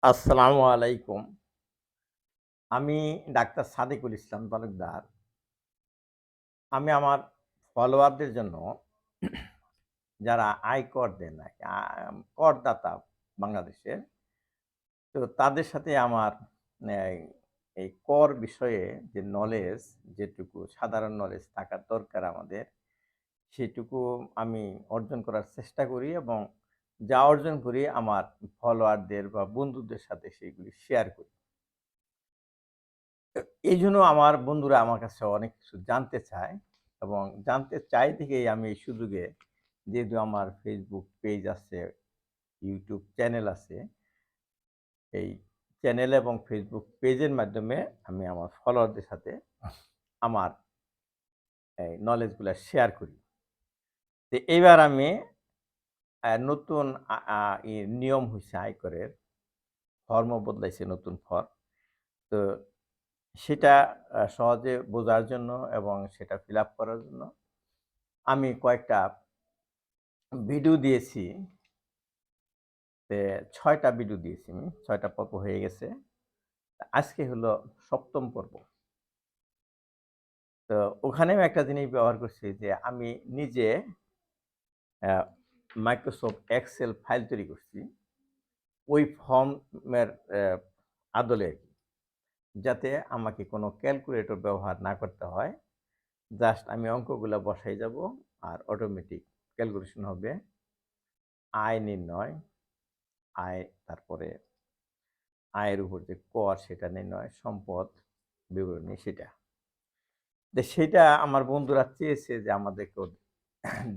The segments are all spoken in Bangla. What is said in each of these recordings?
আসসালামু আলাইকুম। আমি ডাক্তার সাদেকুল ইসলাম তালুকদার। আমি আমার ফলোয়ারদের জন্য যারা আয়কর দেন আরকি করদাতা বাংলাদেশের। তো তাদের সাথে আমার এই এই কর বিষয়ে যে নলেজ যেটুকু সাধারণ নলেজ থাকার দরকার আমাদের, সেটুকু আমি অর্জন করার চেষ্টা করি এবং যা অর্জন করি আমার ফলোয়ারদের বা বন্ধুদের সাথে সেগুলি শেয়ার করি। এইজন্য আমার বন্ধুরা আমার কাছে অনেক কিছু জানতে চায় এবং জানতে চাই দেখেই আমি এই সুযোগে যেহেতু আমার Facebook পেজ আছে, YouTube চ্যানেল আছে, এই চ্যানেল এবং Facebook পেজের মাধ্যমে আমি আমার ফলোয়ারদের সাথে আমার এই নলেজ গুলা শেয়ার করি। তো এইবার আমি নতুন আ আ ই নিয়ম হইছে আয়করের, ফর্মও বদলাইছে নতুন ফর্ম। তো সেটা সহজে বোঝার জন্য এবং সেটা ফিল আপ করার জন্য আমি কয়েকটা ভিডিও দিয়েছি। ৬ টা ভিডিও দিয়েছি আমি। ৬ টা পর্ব হয়ে গেছে। আজকে হলো ৭ম পর্ব। তো ওখানেও একটা জিনিস ব্যবহার করছি যে আমি নিজে অ্যা Microsoft Excel ফাইল তৈরি করছি। ওই ফর্মের আদলে আরকি। যাতে আমাকে কোনো ক্যালকুলেটর ব্যবহার না করতে হয়। জাস্ট আমি অঙ্কগুলা বসাই যাব আর অটোমেটিক ক্যালকুলেশন হবে। আয় নির্ণয়, আয় তারপরে আয়ের উপর যে কর সেটা নির্ণয়, সম্পদ বিবরণী সেটা। সেটা আমার বন্ধুরা চেয়েছে যে আমাদেরকেও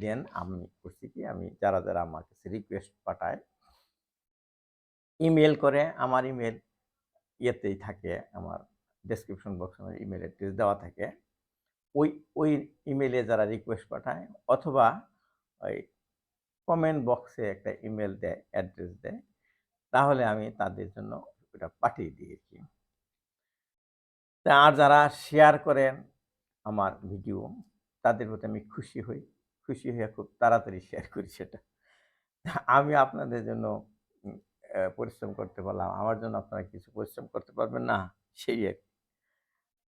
দেন। আমি করছি কি আমি যারা আমার কাছে রিকোয়েস্ট পাঠায়, ইমেইল করে আমার ইমেইল ইয়েতেই থাকে আমার ডেসক্রিপশন বক্সে আমার ইমেইল অ্যাড্রেস দেওয়া থাকে। ওই ওই ইমেইলে যারা রিকোয়েস্ট পাঠায় অথবা ওই কমেন্ট বক্সে একটা ইমেইল দেয়, অ্যাড্রেস দেয়, তাহলে আমি তাদের জন্য ওটা পাঠিয়ে দিই আরকি। আর যারা শেয়ার করেন আমার ভিডিও, তাদের প্রতি আমি খুশি হই। খুশি হয়ে খুব তাড়াতাড়ি শেয়ার করি সেটা। আমি আপনাদের জন্য উম পরিশ্রম করতে পারলাম। আমার জন্য আপনারা কিছু পরিশ্রম করতে পারবেন না? সেই আরকি।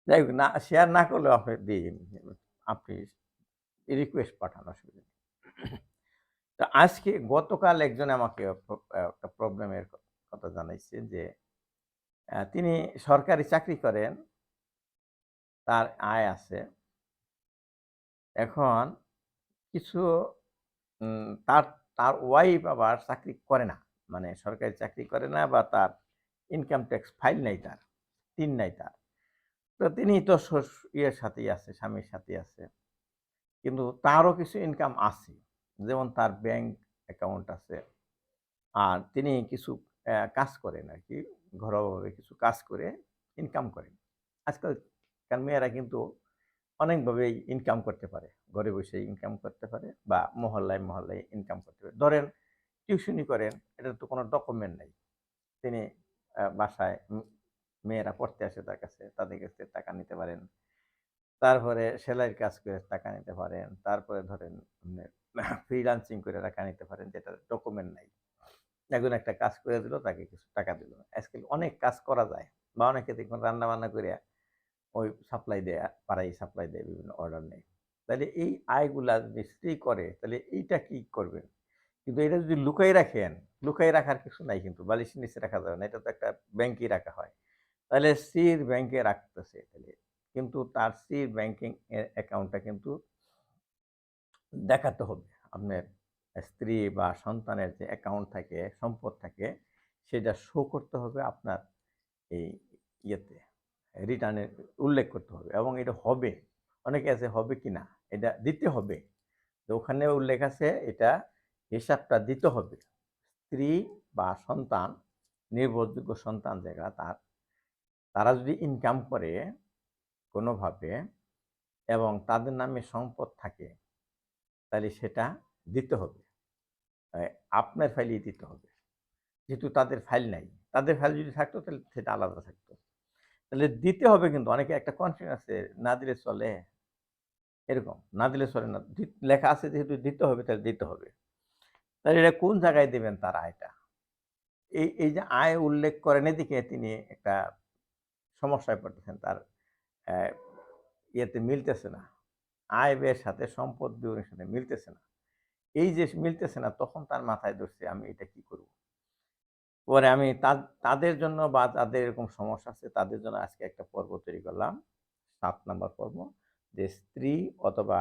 যাই হোক না শেয়ার না করলেও আপনি দিন। আপনি রিকোয়েস্ট পাঠান অসুবিধা নেই। তো আজকে গতকাল একজন আমাকে একটা প্রবলেমের কথা জানাইছে যে তিনি সরকারি চাকরি করেন, তার আয় আছে। এখন কিছু তার তার ওয়াইফ আবার চাকরি করে না। মানে সরকারি চাকরি করে না বা তার ইনকাম ট্যাক্স ফাইল নাই তার। টিন নাই তার। তো তিনি তো ইয়ের সাথেই আছে, স্বামীর সাথেই আছে। কিন্তু তারও কিছু ইনকাম আছে। যেমন তার ব্যাংক অ্যাকাউন্ট আছে। আর তিনি কিছু কাজ করেন আরকি। ঘরোয়াভাবে কিছু কাজ করে ইনকাম করেন। আজকালকার মেয়েরা কিন্তু অনেকভাবেই ইনকাম করতে পারে। ঘরে বসেই ইনকাম করতে পারে বা মহল্লায় ইনকাম করতে পারে। ধরেন টিউশনি করেন, এটার তো কোনো ডকুমেন্ট নাই। তিনি বাসায় মেয়েরা পড়তে আসে তার কাছে, তাদের কাছ থেকে টাকা নিতে পারেন। তারপরে সেলাইয়ের কাজ করে টাকা নিতে পারেন। তারপরে ধরেন ফ্রিল্যান্সিং করে টাকা নিতে পারেন যেটার ডকুমেন্ট নাই। একজন একটা কাজ করে দিল, তাকে কিছু টাকা দিল। আজকাল অনেক কাজ করা যায় বা অনেকে দেখবেন রান্না-বান্না কইরা ওই সাপ্লাই দেয়া, পাড়ায় সাপ্লাই দেয় বিভিন্ন অর্ডার নেয়। তাইলে এই আয়গুলা যদি স্ত্রী করে তাহলে এইটা কি করবেন? কিন্তু এটা যদি লুকায় রাখেন, লুকায় রাখার কিছু নাই কিন্তু বালিশের নিচে রাখা যাবে না। এটা তো একটা ব্যাংকেই রাখা হয়। তাহলে স্ত্রীর ব্যাংকে রাখতেছে তাইলে। কিন্তু তার স্ত্রীর ব্যাংকিং অ্যাকাউন্টটা কিন্তু দেখাতে হবে। আপনার স্ত্রী বা সন্তানের যে অ্যাকাউন্ট থাকে, সম্পদ থাকে, সেটা শো করতে হবে আপনার এই ইয়েতে, রিটার্নে উল্লেখ করতে হবে এবং এটা হবে। অনেকে আছে হবে কিনা? এটা দিতে হবে। তো ওখানে উল্লেখ আছে এটা হিসাবটা দিতে হবে। স্ত্রী বা সন্তান, নির্ভরযোগ্য সন্তান যারা তারা যদি ইনকাম করে কোনোভাবে এবং তাদের নামে সম্পদ থাকে, তাহলে সেটা দিতে হবে। অ্যা আপনার ফাইলেই দিতে হবে। যেহেতু তাদের ফাইল নাই। তাদের ফাইল যদি থাকতো তাহলে সেটা আলাদা থাকতো। তাহলে দিতে হবে কিন্তু অনেকে একটা কনফিউশন আছে, না দিলে চলে? এরকম। না দিলে চলে না। লেখা আছে যেহেতু দিতে হবে তাহলে দিতে হবে। তাহলে এটা কোন জায়গায় দিবেন তার আয়টা? এই যে আয় উল্লেখ করেন এদিকে তিনি একটা সমস্যায় পড়তেছেন। তার ইয়েতে মিলতেছে না। আয় ব্যয়ের সাথে সম্পদ বিবরণীর সাথে মিলতেছে না। এই যে মিলতেছে না তখন তার মাথায় ধরছে আমি এটা কি করব? পরে আমি তাদের জন্য বা যাদের এরকম সমস্যা আছে তাদের জন্য আজকে একটা পর্ব তৈরি করলাম। ৭ নাম্বার পর্ব, যে স্ত্রী অথবা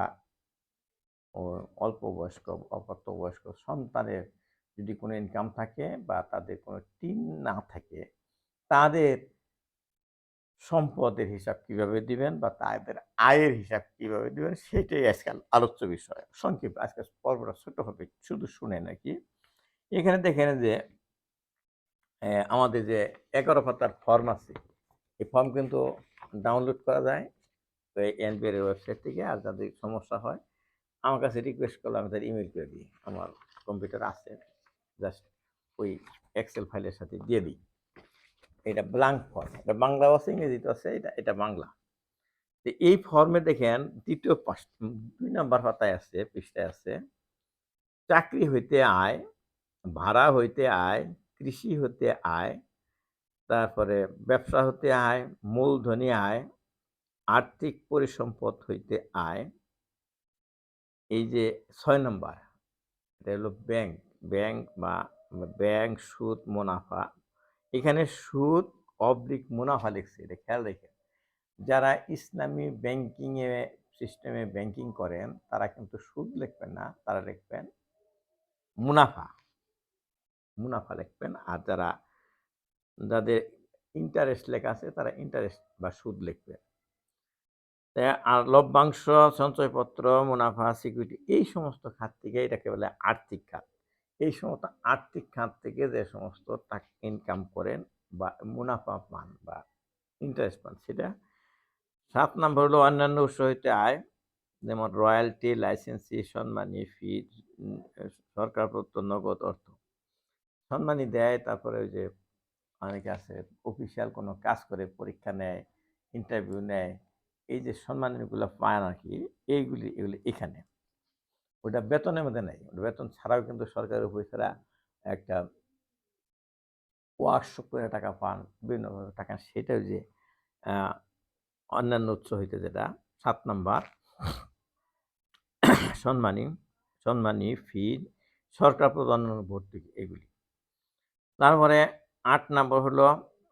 ও অল্প বয়স্ক, অপ্রাপ্তবয়স্ক সন্তানের যদি কোনো ইনকাম থাকে বা তাদের কোনো টিন না থাকে, তাদের সম্পদের হিসাব কিভাবে দিবেন বা তাদের আয়ের হিসাব কিভাবে দিবেন সেটাই আজকাল আলোচ্য বিষয়। সংক্ষেপে আজকের পর্বটা ছোট হবে। শুধু শুনেন আরকি। এখানে দেখেন যে আমাদের যে ১১ পাতার ফর্ম আছে, এই ফর্ম কিন্তু ডাউনলোড করা যায় তো এই এনবিআর এর ওয়েবসাইট থেকে। আর যাদের সমস্যা হয় আমার কাছে রিকোয়েস্ট করলে আমি তাদের ইমেইল করে দিই। আমার কম্পিউটার আছে। জাস্ট ওই এক্সেল ফাইলের সাথে দিয়ে দিই। এটা ব্ল্যাংক ফর্ম। এটা বাংলাও আছে, ইংরেজিতেও আছে। এটা বাংলা। তো এই ফর্মে দেখেন ২ নাম্বার পাতায় আছে, পৃষ্ঠায় আছে, চাকরি হইতে আয়, ভাড়া হইতে আয়, কৃষি হতে আয়, তারপরে ব্যবসা হতে আয়, মূলধনী আয়, আর্থিক পরিসম্পদ হইতে আয়। এই যে ৬ নাম্বার, এটা হলো ব্যাংক। ব্যাংক বা ব্যাংক, সুদ, মুনাফা। এখানে সুদ অবলিক মুনাফা লিখছে। এটা খেয়াল রেখেন। যারা ইসলামী ব্যাংকিং সিস্টেমে ব্যাংকিং করেন তারা কিন্তু সুদ লিখবেন না, তারা লিখবেন মুনাফা। মুনাফা লিখবেন। আর যাদের ইন্টারেস্ট লেখা আছে তারা ইন্টারেস্ট বা সুদ লিখবে। আর লভ্যাংশ, সঞ্চয়পত্র, মুনাফা, সিকিউরিটি এই সমস্ত খাত থেকে এটাকে বলে আর্থিক খাত। এই সমস্ত আর্থিক খাত থেকে যে সমস্ত টাকা ইনকাম করেন বা মুনাফা পান বা ইন্টারেস্ট পান সেটা। ৭ নাম্বার হলো অন্যান্য উৎস হইতে আয়, যেমন রয়্যালটি, লাইসেন্সি, সম্মানী, ফি, সরকার প্রদত্ত নগদ অর্থ। সম্মানী দেয়, তারপরে ওই যে অনেকে আছে অফিসিয়াল কোনো কাজ করে, পরীক্ষা নেয়, ইন্টারভিউ নেয়। এই যে সম্মানীগুলো পায় আরকি, এগুলি এখানে। ওটা বেতনের মধ্যে নাই। ওটা বেতন ছাড়াও কিন্তু সরকারি অফিসাররা একটা ওয়ার্কশপ করে টাকা পান, বিভিন্নভাবে টাকা, সেটাও যে আ অন্যান্য উৎস হইতে যেটা ৭ নাম্বার সম্মানী, ফি, সরকার প্রদত্ত ভর্তুকি এগুলি। তারপরে ৮ নাম্বার হলো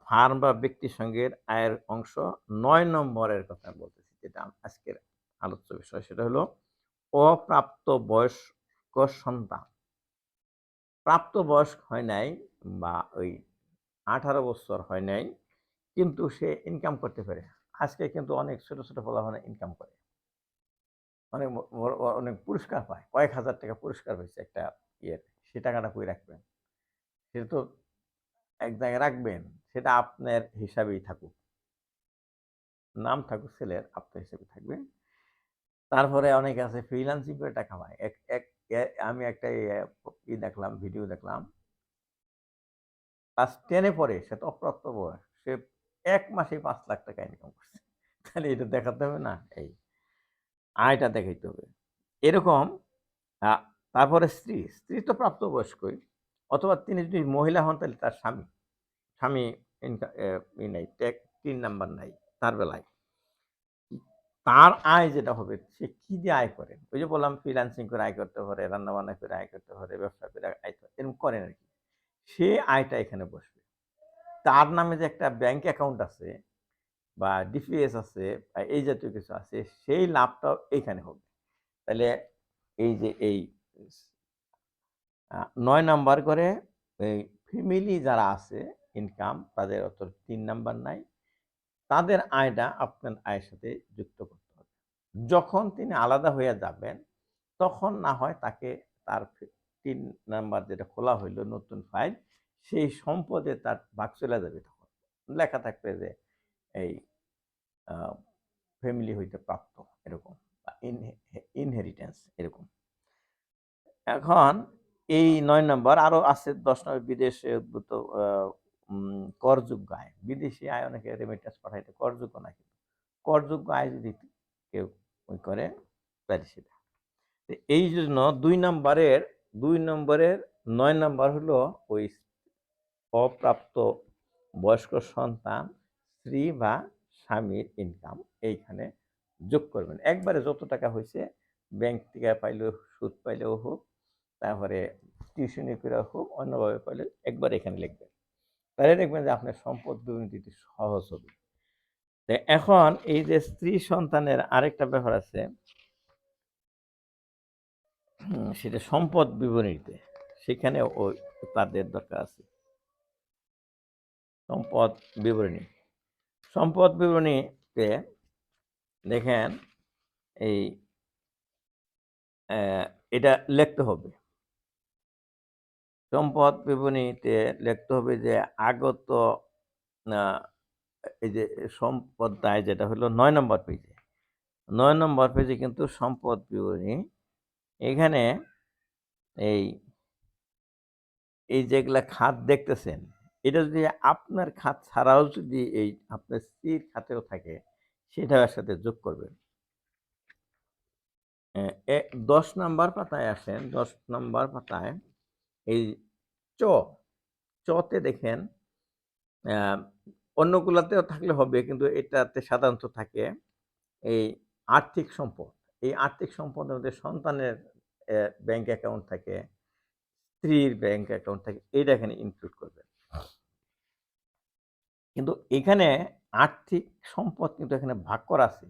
ফার্ম বা ব্যক্তি সঙ্গের আয়ের অংশ। ৯ নম্বরের কথা বলতেছি, যেটা আজকের আলোচ্য বিষয়, সেটা হলো অপ্রাপ্ত বয়স্ক সন্তান। প্রাপ্তবয়স্ক হয় নাই বা ওই ১৮ বছর হয় নাই, কিন্তু সে ইনকাম করতে পারে। আজকে কিন্তু অনেক ছোট, ছোট পোলাপান ইনকাম করে। অনেক অনেক পুরস্কার পায়। কয়েক হাজার টাকা পুরস্কার পাইছে একটা ইয়ের। সে টাকাটা কই রাখবেন? সেটা তো এক জায়গায় রাখবেন। সেটা আপনার হিসাবেই থাকুক। নাম থাকুক ছেলের, আপনার হিসেবে থাকবে। তারপরে অনেকে আছে ফ্রিল্যান্সিং করে টাকা পায়। এক এক এ আমি একটা দেখলাম, ভিডিও দেখলাম। ক্লাস 10 এ পড়ে, সে তো অপ্রাপ্ত বয়স। সে ১ মাসেই ৳৫,০০,০০০ ইনকাম করছে। তাহলে এটা দেখাতে হবে না? এই আয়টা দেখাইতে হবে। এরকম আ তারপরে স্ত্রী তো প্রাপ্তবয়স্কই। অথবা তিনি যদি মহিলা হন তাহলে তার স্বামী। স্বামী ইনকা এ ই নাই, ৩ নাম্বার নাই তার বেলায়। তার আয় যেটা হবে সে কি দিয়ে আয় করে? ওই যে বললাম ফ্রিল্যান্সিং করে আয় করতে পারে, রান্না-বান্না করে আয় করতে পারে, ব্যবসা করে আয় করে, এরকম করেন আরকি। সে আয়টা এখানে বসবে। তার নামে যে একটা ব্যাংক অ্যাকাউন্ট আছে বা ডিপিএস আছে বা এই জাতীয় কিছু আছে, সেই লাভটাও এইখানে হবে। তাইলে এই যে এই ৯ নাম্বার করে এই ফ্যামিলি যারা আছে ইনকাম, তাদের অত ৩ নাম্বার নাই। তাদের আয়টা আপনার আয়ের সাথে যুক্ত করতে হবে। যখন তিনি আলাদা হয়ে যাবেন, তখন না হয় তাকে তার ৩ নাম্বার যেটা খোলা হইল নতুন ফাইল, সেই সম্পদে তার ভাগ চলে যাবে তখন। লেখা থাকবে যে এই আ ফ্যামিলি হইতে প্রাপ্ত এরকম বা ইনহেরিট্যান্স এরকম। এখন এই ৯ নাম্বার আরো আছে ১০ নম্বর বিদেশে উদ্ভূত আ করযোগ্য আয়। বিদেশি আয় অনেকে রেমিটেন্স পাঠাইতে করযোগ্য না কিন্তু। করযোগ্য আয় যদি কেউ করে তাহলে সেটা। তো এইজন্য ২ নম্বরের ৯ নাম্বার হলো ওই অপ্রাপ্ত বয়স্ক সন্তান, স্ত্রী বা স্বামীর ইনকাম এইখানে যোগ করবেন। একবারে যত টাকা হয়েছে ব্যাংক থেকে পাইলেও সুদ পাইলেও হোক, তারপরে টিউশনি করে হোক, অন্যভাবে পাইলে একবার এখানে লিখবেন। তাহলে দেখবেন যে আপনার সম্পদ বিবরণী দিতে সহজ হবে। তো এখন এই যে স্ত্রী সন্তানের আরেকটা ব্যাপার আছে, সেটা সম্পদ বিবরণীতে, সেখানে ওই তাদের দরকার আছে সম্পদ বিবরণী। সম্পদ বিবরণীতে দেখেন এই এটা লিখতে হবে। সম্পদ বিবরণীতে লিখতে হবে যে আগত এই যে সম্পদ দায়, যেটা হলো ৯ নম্বর পেজে। ৯ নম্বর পেজে কিন্তু সম্পদ বিবরণী। এখানে এই যেগুলা খাত দেখতেছেন, এটা যদি আপনার খাত ছাড়াও যদি এই আপনার স্ত্রীর খাতেও থাকে, সেটাও এর সাথে যোগ করবেন। ১০ নাম্বার পাতায় আসেন। ১০ নাম্বার পাতায় এই চ, চতে দেখেন অন্যগুলাতেও থাকলে হবে, কিন্তু এটাতে সাধারণত থাকে এই আর্থিক সম্পদ। এই আর্থিক সম্পদের মধ্যে সন্তানের ব্যাংক অ্যাকাউন্ট থাকে, স্ত্রীর ব্যাংক অ্যাকাউন্ট থাকে, এইটা এখানে ইনক্লুড করবেন। কিন্তু এখানে আর্থিক সম্পদ কিন্তু এখানে ভাগ করা আছে।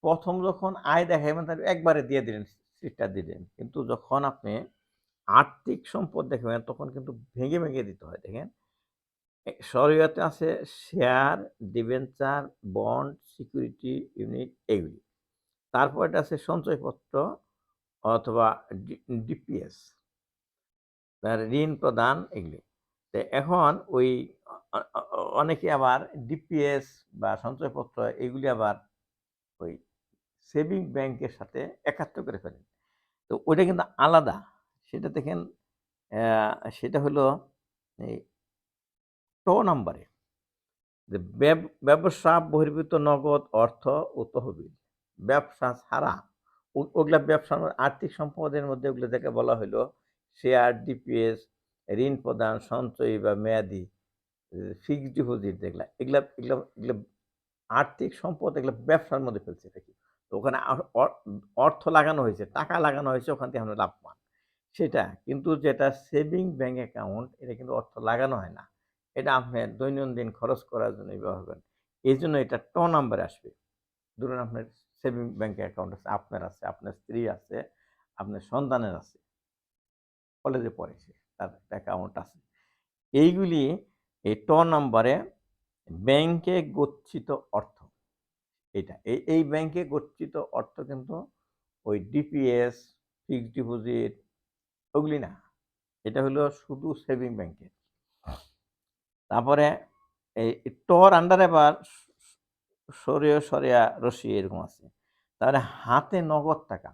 প্রথম যখন আয় দেখাইবেন তাহলে একবারে দিয়ে দিলেন, স্লিপটা দিলেন। কিন্তু যখন আপনি আর্থিক সম্পদ দেখাবেন তখন কিন্তু ভেঙে ভেঙে দিতে হয়। দেখেন শরিয়তে আছে share, debenture, bond, security unit এগুলি। তারপর এটা আছে সঞ্চয়পত্র অথবা ডিপিএস, ঋণ প্রদান এগুলি। তো এখন ওই অনেকে আবার ডিপিএস বা সঞ্চয়পত্র এগুলি আবার ওই সেভিং ব্যাংকের সাথে একাত্ম করে ফেলেন। তো ওইটা কিন্তু আলাদা। সেটা দেখেন সেটা হলো এই নাম্বারে যে ব্যবসা বহির্ভূত নগদ অর্থ ও তহবিল। ব্যবসা ছাড়া ওগুলা ব্যবসার আর্থিক সম্পদের মধ্যে ওগুলো যাকে বলা হলো শেয়ার, ডিপিএস, ঋণ প্রদান, সঞ্চয়ী বা মেয়াদি ফিক্সড ডিপোজিট, যেগুলা এগুলা এগুলা এগুলা আর্থিক সম্পদ, এগুলো ব্যবসার মধ্যে ফেলছে নাকি। তো ওখানে অর্থ লাগানো হয়েছে, টাকা লাগানো হয়েছে, ওখান থেকে আমরা লাভ পান সেটা। কিন্তু যেটা সেভিং ব্যাংক অ্যাকাউন্ট, এটা কিন্তু অর্থ লাগানো হয় না, এটা আপনার দৈনন্দিন খরচ করার জন্য ব্যবহার করেন। এই জন্য এটা নাম্বারে আসবে। ধরুন আপনার সেভিং ব্যাংক অ্যাকাউন্ট আছে, আপনার আছে, আপনার স্ত্রী আছে, আপনার সন্তানের আছে, কলেজে পড়েছে, তার অ্যাকাউন্ট আছে, এইগুলি এই নাম্বারে ব্যাংকে গচ্ছিত অর্থ। এটা এই ব্যাংকে গচ্ছিত অর্থ কিন্তু ওই ডিপিএস, ফিক্সড ডিপোজিট ওগুলি না, এটা হলো শুধু সেভিং ব্যাংকের। তারপরে এই আন্ডারে আবার সরিয়া রশি এরকম আছে। তাহলে হাতে নগদ টাকা,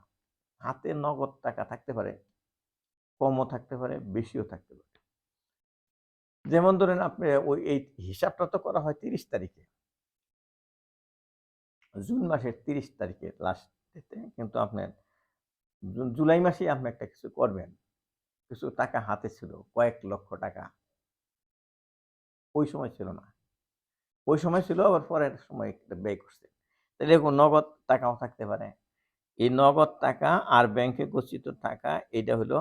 হাতে নগদ টাকা থাকতে পারে, কমও থাকতে পারে, বেশিও থাকতে পারে। যেমন ধরেন আপনি ওই এই হিসাবটা তো করা হয় ৩০ তারিখে, জুন মাসের ৩০ তারিখে লাস্টেতে, কিন্তু আপনার জুলাই মাসেই আপনি একটা কিছু করবেন, কিছু টাকা হাতে ছিল, কয়েক লক্ষ টাকা, ওই সময় ছিল না, ওই সময় ছিল, আবার পরের সময় ব্যয় করছে। তাহলে এরকম নগদ টাকাও থাকতে পারে। এই নগদ টাকা আর ব্যাংকে গচ্ছিত টাকা, এটা হলো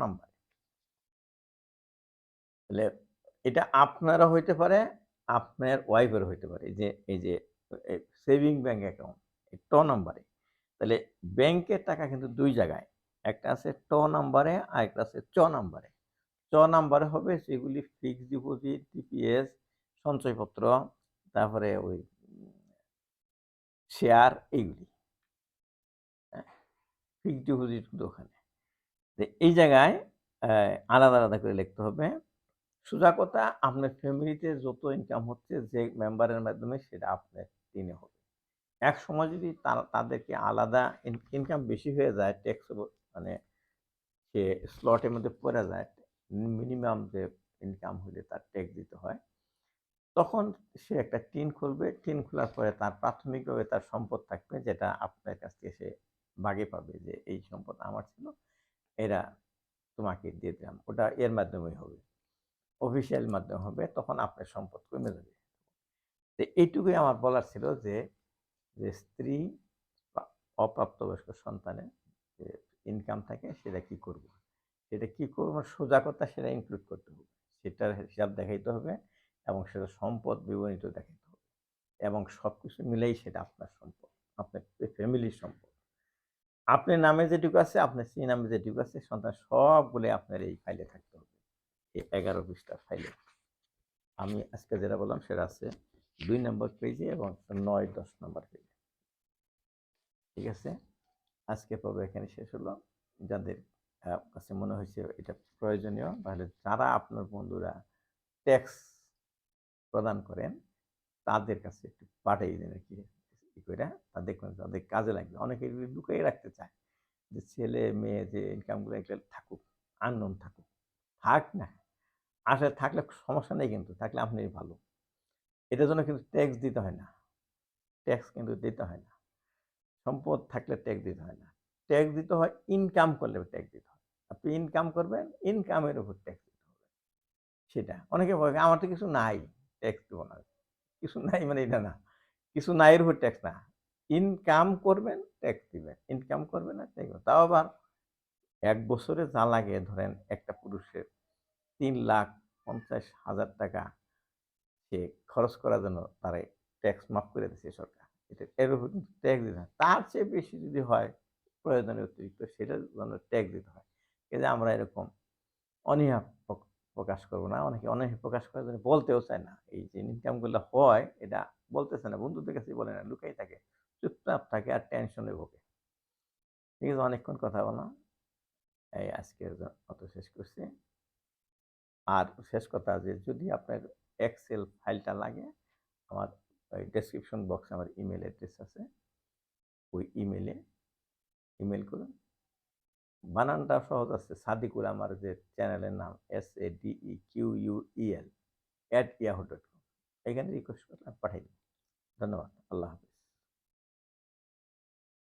নাম্বার। তাহলে এটা আপনারও হইতে পারে, আপনার ওয়াইফেরও হইতে পারে। এই যে সেভিং ব্যাংক অ্যাকাউন্ট নাম্বারে। তাহলে ব্যাংকের টাকা কিন্তু ২ জায়গায়, একটা আছে নাম্বারে আর একটা আছে নাম্বারে। নাম্বারে হবে সেগুলি ফিক্সড ডিপোজিট, ডিপিএস, সঞ্চয়পত্র, তারপরে ওই শেয়ার এইগুলি। হ্যাঁ, ফিক্সড ডিপোজিট কিন্তু ওখানে। এই জায়গায় আলাদা আলাদা করে লিখতে হবে। সোজা কথা, আপনার ফ্যামিলিতে যত ইনকাম হচ্ছে যে মেম্বারের মাধ্যমে, সেটা আপনার দিনে হবে। এক সময় যদি তাদেরকে আলাদা ইনকাম বেশি হয়ে যায়, ট্যাক্স মানে সে স্লটের মধ্যে পড়ে যায়, মিনিমাম যে ইনকাম হলে তার ট্যাক্স দিতে হয়, তখন সে একটা টিন খুলবে। টিন খোলার পরে তার প্রাথমিকভাবে তার সম্পদ থাকবে, যেটা আপনার কাছ থেকে সে ভাগে পাবে, যে এই সম্পদ আমার ছিল, এরা তোমাকে দিয়ে দিলাম, ওটা এর মাধ্যমেই হবে। অফিসিয়াল মাধ্যমে হবে, তখন আপনার সম্পদ কমে যাবে। তো এইটুকুই আমার বলার ছিল যে, স্ত্রী বা অপ্রাপ্তবয়স্ক সন্তানের যে ইনকাম থাকে সেটা কি করব? সেটা কি করব সোজা কথা সেটা ইনক্লুড করতে হবে। সেটার হিসাব দেখাইতে হবে এবং সেটা সম্পদ বিবরণীত দেখাইতে হবে। এবং সবকিছু মিলেই সেটা আপনার সম্পদ। আপনার ফ্যামিলির সম্পদ। আপনার নামে যেটুকু আছে, আপনার স্ত্রীর নামে যেটুকু আছে, সন্তান সবগুলোই আপনার এই ফাইলে থাকতে হবে। এই ১১ পৃষ্ঠার ফাইলে। আমি আজকে যেটা বললাম সেটা আছে ২ নম্বর পেজে এবং ৯-১০ নম্বর পেজে। ঠিক আছে? আজকে পর্ব এখানে শেষ হলো। যাদের কাছে মনে হয়েছে এটা প্রয়োজনীয়, তাহলে যারা আপনার বন্ধুরা ট্যাক্স প্রদান করেন, তাদের কাছে একটু পাঠিয়ে দিন আরকি। ই কইরা দেখবেন তাদের কাজে লাগবে। অনেকে এগুলো লুকাইয়ে রাখতে চায়। যে ছেলে মেয়ে যে ইনকাম গুলো এগুলো থাকুক, আননোন থাকুক। থাক না। আসলে থাকলে সমস্যা নেই কিন্তু। থাকলে আপনিই ভালো। এটার জন্য কিন্তু ট্যাক্স দিতে হয় না। ট্যাক্স কিন্তু দিতে হয় না। সম্পদ থাকলে ট্যাক্স দিতে হয় না। ট্যাক্স দিতে হয় ইনকাম করলে ট্যাক্স দিতে হয়। আপনি ইনকাম করবেন, ইনকামের উপর ট্যাক্স দিতে হবে। সেটা। অনেকে বলে আমার তো কিছু নাই, ট্যাক্স দিব না। কিছু নাই মানে এটা না। কিছু নাই এর উপর ট্যাক্স না। ইনকাম করবেন, ট্যাক্স দিবেন। ইনকাম করবেন না, ট্যাক্স দিবেন। তাও আবার ১ বছরে যা লাগে ধরেন একটা পুরুষের ৩,৫০,০০০ টাকা সে খরচ করার জন্য তারে ট্যাক্স মাফ করে দিছে সরকার। এর উপর কিন্তু ট্যাক্স দিতে হয়। তার চেয়ে বেশি যদি হয় প্রয়োজনের অতিরিক্ত সেটার জন্য ট্যাক্স দিতে হয়। এই যে আমরা এরকম অনীহা প্রকাশ করব না। অনেকে অনীহা প্রকাশ করার জন্য বলতেও চায় না। এই যে ইনকাম গুলো হয় এটা বলতেছে না। বন্ধুদের কাছেই বলে না। লুকাই থাকে। চুপচাপ থাকে আর টেনশনে ভোগে। ঠিক আছে? অনেকক্ষণ কথা বললাম। এই আজকের মতো শেষ করছি। আর শেষ কথা যে যদি আপনার এক্সেল ফাইলটা লাগে, আমার ওই ডেসক্রিপশন বক্সে আমার ইমেইল অ্যাড্রেস আছে। ওই ইমেইল করুন। বানানটা সহজ আছে। সাদিকুল আমার যে চ্যানেলের নাম SADEQUEL @yahoo.com এখানে রিকোয়েস্ট করলে আমি পাঠাই দেব। ধন্যবাদ। আল্লাহ হাফেজ।